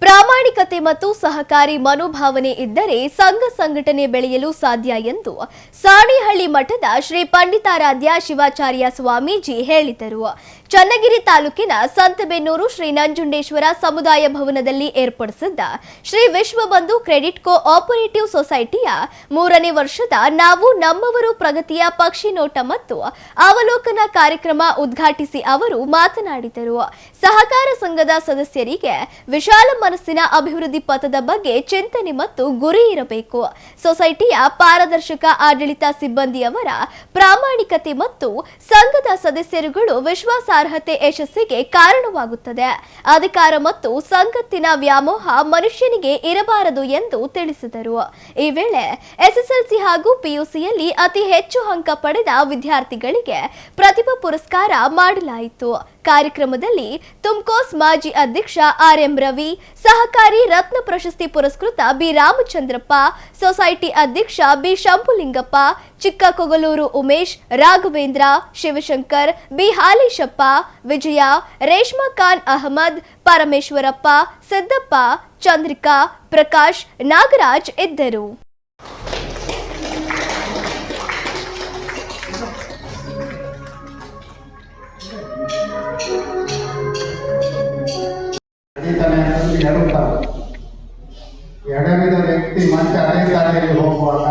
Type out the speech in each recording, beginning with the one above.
ಪ್ರಾಮಾಣಿಕತೆ ಮತ್ತು ಸಹಕಾರಿ ಮನೋಭಾವನೆ ಇದ್ದರೆ ಸಂಘ ಸಂಘಟನೆ ಬೆಳೆಯಲು ಸಾಧ್ಯ ಎಂದು ಸಾಣೇಹಳ್ಳಿ ಮಠದ ಶ್ರೀ ಪಂಡಿತಾರಾಧ್ಯ ಶಿವಾಚಾರ್ಯ ಸ್ವಾಮೀಜಿ ಹೇಳಿದರು. ಚನ್ನಗಿರಿ ತಾಲೂಕಿನ ಸಂತಬೆನ್ನೂರು ಶ್ರೀ ನಂಜುಂಡೇಶ್ವರ ಸಮುದಾಯ ಭವನದಲ್ಲಿ ಏರ್ಪಡಿಸಿದ್ದ Shri Vishwabandhu credit co operative ಸೊಸೈಟಿಯ 3ನೇ ವರ್ಷದ ನಾವು ನಮ್ಮವರು ಪ್ರಗತಿಯ ಪಕ್ಷಿ ನೋಟ ಮತ್ತು ಅವಲೋಕನ ಕಾರ್ಯಕ್ರಮ ಉದ್ಘಾಟಿಸಿ ಅವರು ಮಾತನಾಡಿದರು. ಸಹಕಾರ ಸಂಘದ ಸದಸ್ಯರಿಗೆ ವಿಶಾಲ ಮನಸ್ಸಿನ ಅಭಿವೃದ್ಧಿ ಪಥದ ಬಗ್ಗೆ ಚಿಂತನೆ ಮತ್ತು ಗುರಿ ಇರಬೇಕು. ಸೊಸೈಟಿಯ ಪಾರದರ್ಶಕ ಆಡಳಿತ ಸಿಬ್ಬಂದಿಯವರ ಪ್ರಾಮಾಣಿಕತೆ ಮತ್ತು ಸಂಘದ ಸದಸ್ಯರುಗಳು ವಿಶ್ವಾಸಾರ್ಹತೆ ಯಶಸ್ಸಿಗೆ ಕಾರಣವಾಗುತ್ತದೆ. ಅಧಿಕಾರ ಮತ್ತು ಸಂಘತ್ತಿನ ವ್ಯಾಮೋಹ ಮನುಷ್ಯನಿಗೆ ಇರಬಾರದು ಎಂದು ತಿಳಿಸಿದರು. ಈ ವೇಳೆ ಎಸ್ಎಸ್ಎಲ್ಸಿ ಹಾಗೂ ಪಿಯುಸಿಯಲ್ಲಿ ಅತಿ ಹೆಚ್ಚು ಅಂಕ ಪಡೆದ ವಿದ್ಯಾರ್ಥಿಗಳಿಗೆ ಪ್ರತಿಭಾ ಪುರಸ್ಕಾರ ಮಾಡಲಾಯಿತು. ಕಾರ್ಯಕ್ರಮದಲ್ಲಿ ತುಮ್ಕೋಸ್ ಮಾಜಿ ಅಧ್ಯಕ್ಷ ಆರ್.ಎಂ. ರವಿ, ಸಹಕಾರಿ ರತ್ನ ಪ್ರಶಸ್ತಿ ಪುರಸ್ಕೃತ ಬಿ ರಾಮಚಂದ್ರಪ್ಪ, ಸೊಸೈಟಿ ಅಧ್ಯಕ್ಷ ಬಿ ಶಂಭುಲಿಂಗಪ್ಪ, ಚಿಕ್ಕಕೊಗಲೂರು ಉಮೇಶ್, ರಾಘವೇಂದ್ರ, ಶಿವಶಂಕರ್, ಬಿ ಹಾಲೇಶಪ್ಪ, ವಿಜಯ, ರೇಷ್ಮಾ ಖಾನ್ ಅಹಮದ್, ಪರಮೇಶ್ವರಪ್ಪ, ಸಿದ್ದಪ್ಪ, ಚಂದ್ರಿಕಾ, ಪ್ರಕಾಶ್, ನಾಗರಾಜ್ ಇದ್ದರು. ಎಡವಿದ ವ್ಯಕ್ತಿ ಮತ್ತೆ ಅದೇ ದಾರಿಯಲ್ಲಿ ಹೋಗುವಾಗ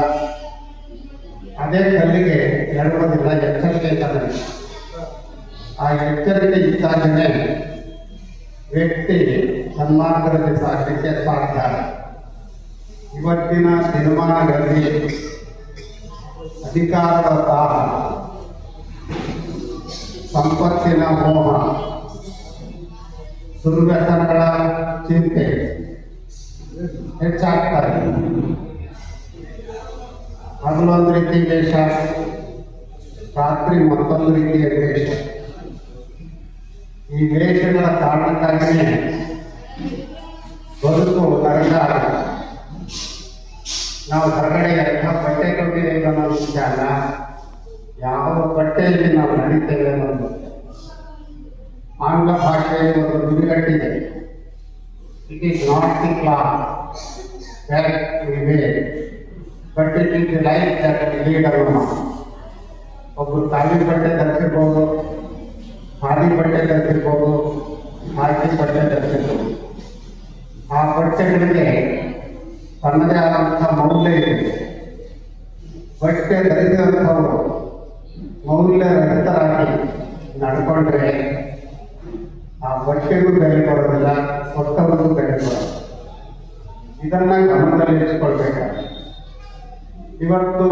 ಅದೇ ಕಲ್ಲಿಗೆ ಎಡವುವುದಿಲ್ಲ, ಎಚ್ಚರಿಕೆ ಇದ್ದಾನೆ. ಆ ಎಚ್ಚರಿಕೆ ಇದ್ದಾಗಲೇ ವ್ಯಕ್ತಿ ಸನ್ಮಾರ್ಗದಲ್ಲಿ ಸಾಗಲಿಕ್ಕೆ ಸಾಧ್ಯ. ಇವತ್ತಿನ ದಿನಮಾನಗಳಲ್ಲಿ ಅಧಿಕಾರದ ದಾಹ, ಸಂಪತ್ತಿನ ಮೋಹ, ದುರ್ವ್ಯಸನಗಳ ಚಿಂತೆ ಹೆಚ್ಚಾಗ್ತಾರೆ. ಹಗಲೊಂದು ರೀತಿ ವೇಷ, ರಾತ್ರಿ ಮತ್ತೊಂದು ರೀತಿಯ ವೇಷ. ಈ ವೇಷಗಳ ಕಾರಣಕ್ಕಾಗಿಯೇ ಬದುಕು ನರಕ. ನಾವು ಹೊರಗಡೆ ಬಟ್ಟೆ ಕೊಟ್ಟಿದ್ದೇವೆ ಅನ್ನೋ ವಿಷಯ ಅಲ್ಲ, ಯಾವ ಬಟ್ಟೆಯಲ್ಲಿ ನಾವು ನಡೀತೇವೆ ಅನ್ನೋದು. ಆಂಗ್ಲ ಭಾಷೆಯಲ್ಲಿ ಒಂದು ನುಡಿಗಟ್ಟಿದೆ, it is not the cloth that we wear but it is the life that we lead ಅನ್ನೋ. ಒಬ್ಬರು ಖಾಲಿ ಬಟ್ಟೆ ಧರಿಸಿರ್ಬೋದು, ಖಾಲಿ ಬಟ್ಟೆ ಧರಿಸಿರ್ಬೋದು, ಖಾಲಿ ಬಟ್ಟೆ ಧರಿಸಿರ್ಬೋದು. ಆ ಬಟ್ಟೆಗಳಿಗೆ ತನ್ನದೇ ಆದಂಥ ಮೌಲ್ಯ ಇದೆ. ಬಟ್ಟೆ ಧರಿಸಿದಂಥವರು ಮೌಲ್ಯ ರಹಿತರಾಗಿ ನಡ್ಕೊಂಡ್ರೆ ಆ ಬಟ್ಟೆಗೂ ಬೆಲೆ ಕೊಡೋದಿಲ್ಲ, ಕೊಟ್ಟವರಿಗೂ ಬೆಲೆ ಕೊಡೋದು. ಇದನ್ನ ಗಮನದಲ್ಲಿರಿಸಿಕೊಳ್ಬೇಕಾದ್ರೆ ಇವತ್ತು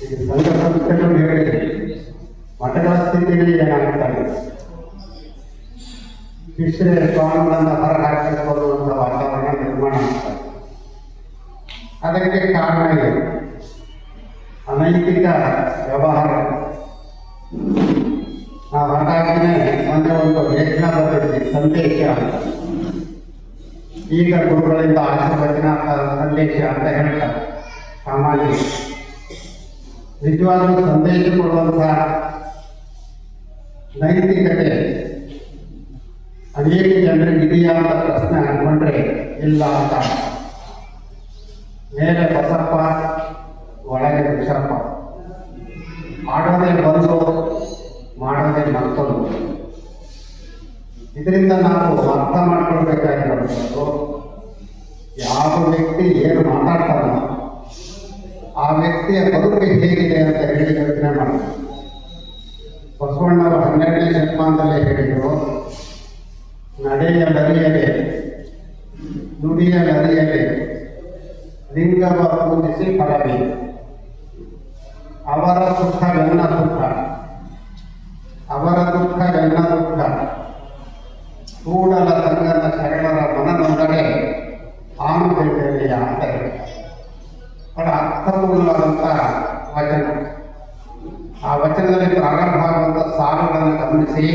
ಈ ಸಂಘ ಸಂಸ್ಥೆಗಳು ಹೇಳಿದೆ, ಮಠಗಳ ಸ್ಥಿತಿಗೆ ಏನಾಗುತ್ತಾರೆ, ವಿಶ್ವ ಸ್ವಾಮಿಗಳನ್ನು ಹೊರಹಾಕಿಕೊಳ್ಳುವಂಥ ವಾತಾವರಣ ನಿರ್ಮಾಣ ಆಗ್ತಾರೆ. ಅದಕ್ಕೆ ಕಾರಣ ಇದೆ ಅನೈತಿಕ ವ್ಯವಹಾರ. ನಾವು ಹಾಗಾಗಿನೇ ಮೊನ್ನೆ ಒಂದು ಲೇಖನ ಬರೆದಿದ್ವಿ, ಸಂದೇಶ ಅಂತ. ಈಗ ಗುರುಗಳಿಂದ ಆಶೀರ್ವಚನ ಸಂದೇಶ ಅಂತ ಹೇಳ್ತಾರೆ. ಸಾಮಾನ್ಯ ನಿಜವಾದ ಸಂದೇಶ ಕೊಡುವಂಥ ನೈತಿಕತೆ ಅನೇಕ ಜನರಿಗೆ ಇದೆಯಾ ಅಂತ ಪ್ರಶ್ನೆ ಹಾಕೊಂಡ್ರೆ ಇಲ್ಲ ಅಂತ. ಮೇಲೆ ಬಸಪ್ಪ, ಒಳಗೆ ವಿಷಪ್ಪ. ಮಾಡೋದೇ ಬಂದು, ಮಾಡೋದೇ ಮತ್ತೊಂದು. ಇದರಿಂದ ನಾವು ಅರ್ಥ ಮಾಡ್ಕೊಳ್ಬೇಕಾಗಿರೋದು, ಯಾವ ವ್ಯಕ್ತಿ ಏನು ಮಾತಾಡ್ತಾನೋ ಆ ವ್ಯಕ್ತಿಯ ಬದುಕು ಹೇಗಿದೆ ಅಂತ ಹೇಳಿ ಯೋಚನೆ ಮಾಡಬೇಕು. ಬಸವಣ್ಣವರು 12ನೇ ಶತಮಾನದಲ್ಲೇ ಹೇಳಿದರು, ನಡೆಯಲರಿಯದೆ ನುಡಿಯಲರಿಯದೆ ಲಿಂಗವ ಪೂಜಿಸಿ ಫಲವೇ. ಅವರ ಸುಖ ನನ್ನ ಸುಖ, ಅವರ ದುಃಖ ನನ್ನ ದುಃಖ. ಕೂಡಲ ಸಂಗದ ಶರಣರ ಮನನೊಂದಡೆ ಆನುದೇವಿಯ ಅಂತ ಹೇಳಿ ಬಹಳ ಅರ್ಥಪೂರ್ಣವಾದಂಥ ವಚನ. ಆ ವಚನದಲ್ಲಿ ಪ್ರಾರಂಭ ಆಗುವಂಥ ಸಾಲುಗಳನ್ನು ಗಮನಿಸಿ,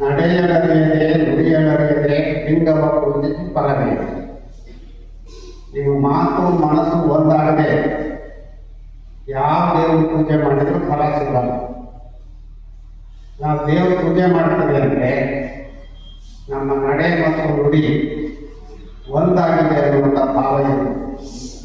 ನಡೆಯಲರಿಯದೆ ನುಡಿಯಲರಿಯದೆ ಲಿಂಗವ ಪೂಜಿಸಿ ಫಲವೇ. ನೀವು ಮಾತು ಮನಸ್ಸು ಒಂದಾಗದೆ ಯಾವ ದೇವ್ರ ಪೂಜೆ ಮಾಡಿದ್ರು ಫಲ ಸಿಗಲ್ಲ. ನಾವು ದೇವ್ರ ಪೂಜೆ ಮಾಡ್ತೀವಿ ಅಂದರೆ ನಮ್ಮ ನಡೆ ಮತ್ತು ನುಡಿ